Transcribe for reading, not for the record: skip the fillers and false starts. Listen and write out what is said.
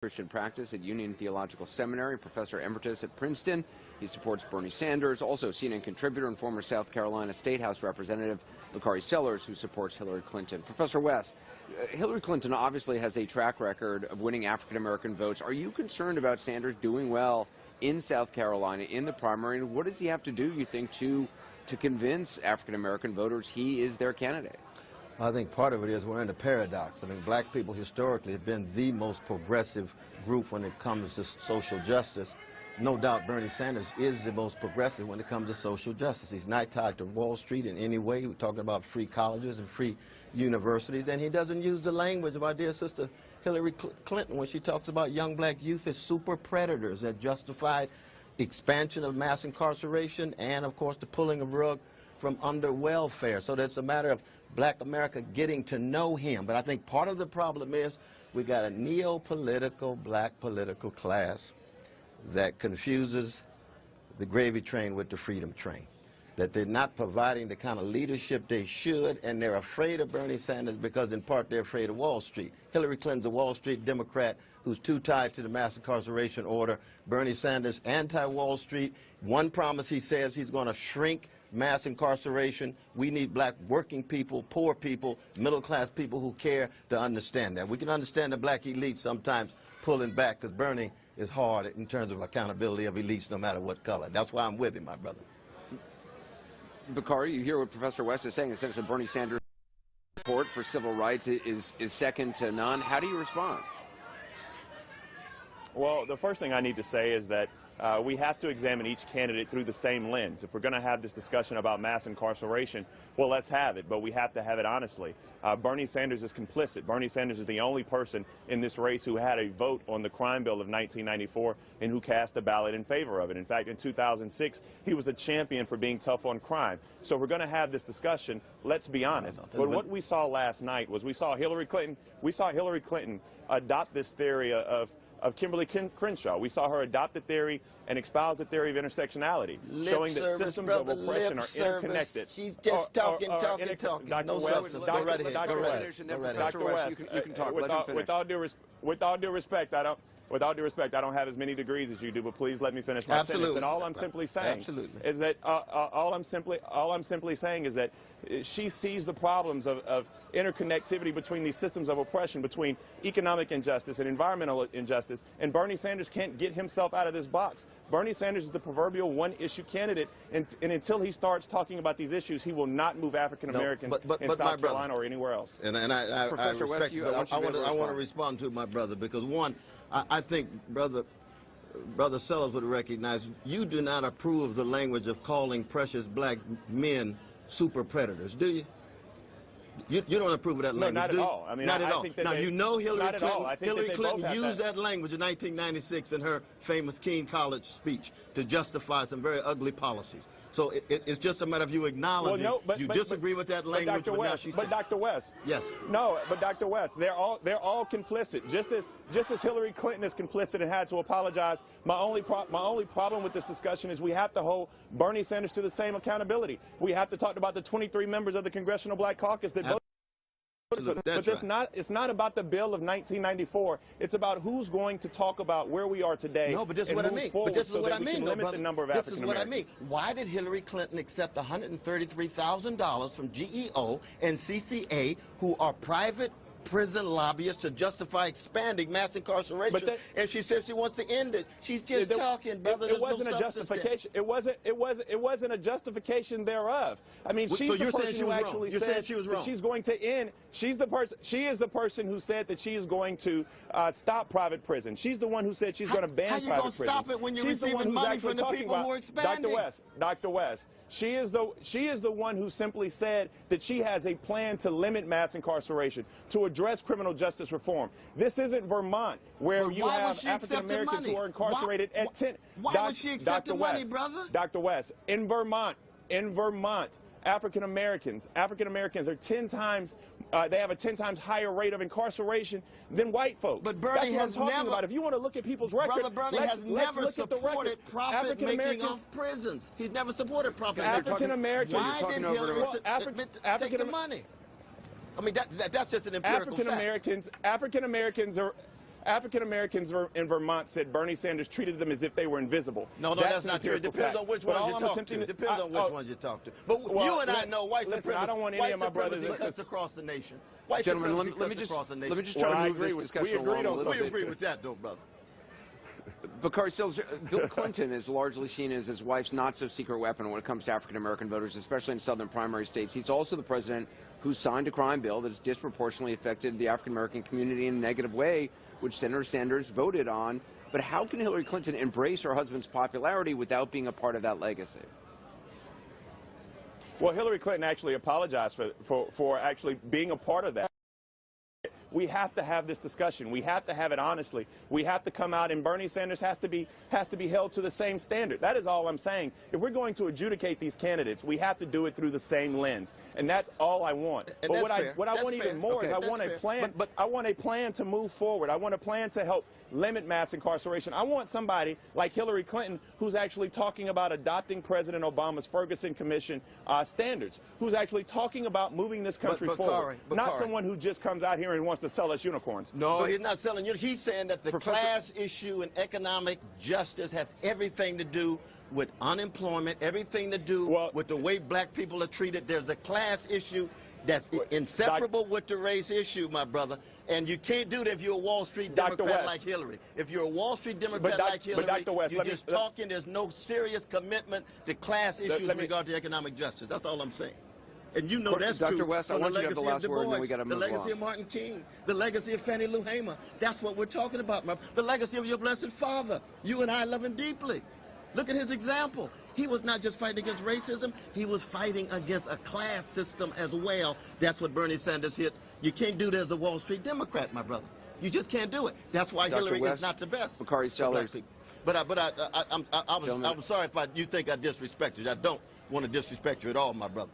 Christian Practice at Union Theological Seminary, Professor Emeritus at Princeton. He supports Bernie Sanders, also CNN contributor and former South Carolina State House Representative Bakari Sellers, who supports Hillary Clinton. Professor West, Hillary Clinton obviously has a track record of winning African-American votes. Are you concerned about Sanders doing well in South Carolina in the primary? And what does he have to do, you think, to convince African-American voters he is their candidate? I think part of it is we're in a paradox. I mean, black people historically have been the most progressive group when it comes to social justice. No doubt Bernie Sanders is the most progressive when it comes to social justice. He's not tied to Wall Street in any way. We're talking about free colleges and free universities, and he doesn't use the language of our dear sister Hillary Clinton when she talks about young black youth as super predators that justified expansion of mass incarceration and, of course, the pulling of rug from under welfare. So that's a matter of black America getting to know him. But I think part of the problem is we got a neo-political black political class that confuses the gravy train with the freedom train, that they're not providing the kind of leadership they should, and they're afraid of Bernie Sanders because in part they're afraid of Wall Street. Hillary Clinton's a Wall Street Democrat who's too tied to the mass incarceration order. Bernie Sanders, anti-Wall Street. One promise he says he's going to shrink mass incarceration. We need black working people, poor people, middle-class people who care to understand that. We can understand the black elite sometimes pulling back because Bernie is hard in terms of accountability of elites no matter what color. That's why I'm with him, my brother. Bakari, you hear what Professor West is saying. Essentially, Bernie Sanders' support for civil rights is second to none. How do you respond? Well, the first thing I need to say is that we have to examine each candidate through the same lens. If we're going to have this discussion about mass incarceration, well, let's have it, but we have to have it honestly. Bernie Sanders is complicit. Bernie Sanders is the only person in this race who had a vote on the crime bill of 1994 and who cast a ballot in favor of it. In fact, in 2006, he was a champion for being tough on crime. So we're going to have this discussion. Let's be honest. But what we saw last night was we saw Hillary Clinton adopt this theory of Kimberly Crenshaw. We saw her adopt the theory and espouse the theory of intersectionality, showing that systems of oppression are interconnected. She's just talking. No substance. Go right ahead. Dr. West, you can talk. With all due respect, I don't have as many degrees as you do, but please let me finish my sentence. And all I'm simply saying is that all I'm simply saying is that she sees the problems of interconnectivity between these systems of oppression, between economic injustice and environmental injustice, and Bernie Sanders can't get himself out of this box. Bernie Sanders is the proverbial one-issue candidate, and until he starts talking about these issues, he will not move African Americans in South Carolina or anywhere else. And I respect you, but I want to respond to my brother because, one, I think Brother Sellers would recognize you do not approve of the language of calling precious black men super predators, do you? You don't approve of that language, no, not do at you? all. I mean, not at I all. think that now, you know Hillary Clinton used that language in 1996 in her famous Keene College speech to justify some very ugly policies. So it's just a matter of you acknowledging you disagree with that language. But Dr. West. Yes. No, but Dr. West, they're all complicit. Just as Hillary Clinton is complicit and had to apologize. My only problem with this discussion is we have to hold Bernie Sanders to the same accountability. We have to talk about the 23 members of the Congressional Black Caucus that voted. But it's not about the bill of 1994. It's about who's going to talk about where we are today. No, but this is what I mean. But this is what I mean, though, brother. This is what I mean. Why did Hillary Clinton accept $133,000 from GEO and CCA, who are private prison lobbyists, to justify expanding mass incarceration? And she says she wants to end it. She's just talking, brother. It wasn't a justification. It wasn't a justification thereof. I mean, she's the person who actually said that she's going to end. She is the person who said that she is going to stop private prison. She's the one who said she's going to ban private prison. How you going to stop it when you're receiving money from the people who are expanding? Dr. West. She is the one who simply said that she has a plan to limit mass incarceration, to address criminal justice reform. This isn't Vermont, where you have African Americans who are incarcerated at 10. Why would she accept the money, brother? Dr. West, in Vermont, African Americans are 10 times. They have a 10 times higher rate of incarceration than white folks. But Bernie has never. If you want to look at people's records, Bernie has never supported profit making of prisons. He's never supported profit making. African Americans. Why did Hillary take the money? I mean, that's just an empirical fact. African Americans are. African Americans in Vermont said Bernie Sanders treated them as if they were invisible. No, that's not true. It depends on which ones you talk to. Depends on which ones you talk to. But you and I know white supremacy. I don't want any of my brothers and sisters across the nation. Gentlemen, let me just try to move this discussion along a little bit. We agree with that, though, brother. Bakari Sellers, Bill Clinton is largely seen as his wife's not-so-secret weapon when it comes to African-American voters, especially in southern primary states. He's also the president who signed a crime bill that has disproportionately affected the African-American community in a negative way, which Senator Sanders voted on. But how can Hillary Clinton embrace her husband's popularity without being a part of that legacy? Well, Hillary Clinton actually apologized for actually being a part of that. We have to have this discussion. We have to have it honestly. We have to come out, and Bernie Sanders has to be held to the same standard. That is all I'm saying. If we're going to adjudicate these candidates, we have to do it through the same lens, and that's all I want. And but what I want even more is I want a plan. But I want a plan to move forward. I want a plan to help limit mass incarceration. I want somebody like Hillary Clinton who's actually talking about adopting President Obama's Ferguson Commission standards, who's actually talking about moving this country forward. Not someone who just comes out here and wants to sell us unicorns. No, he's not selling you. He's saying that the class issue and economic justice has everything to do with unemployment, everything to do with the way black people are treated. There's a class issue that's inseparable with the race issue, my brother. And you can't do that if you're a Wall Street Democrat like Hillary. If you're a Wall Street Democrat like Hillary, you're just talking. There's no serious commitment to class issues in regard to economic justice. That's all I'm saying. And you know that's true. Dr. West, I want you to have the last word, and then we got to move on. The legacy of Martin King, the legacy of Fannie Lou Hamer. That's what we're talking about, the legacy of your blessed father. You and I love him deeply. Look at his example. He was not just fighting against racism, he was fighting against a class system as well. That's what Bernie Sanders hit. You can't do that as a Wall Street Democrat, my brother. You just can't do it. That's why Hillary is not the best. Bakari Sellers. But I'm sorry if you think I disrespect you. I don't want to disrespect you at all, my brother.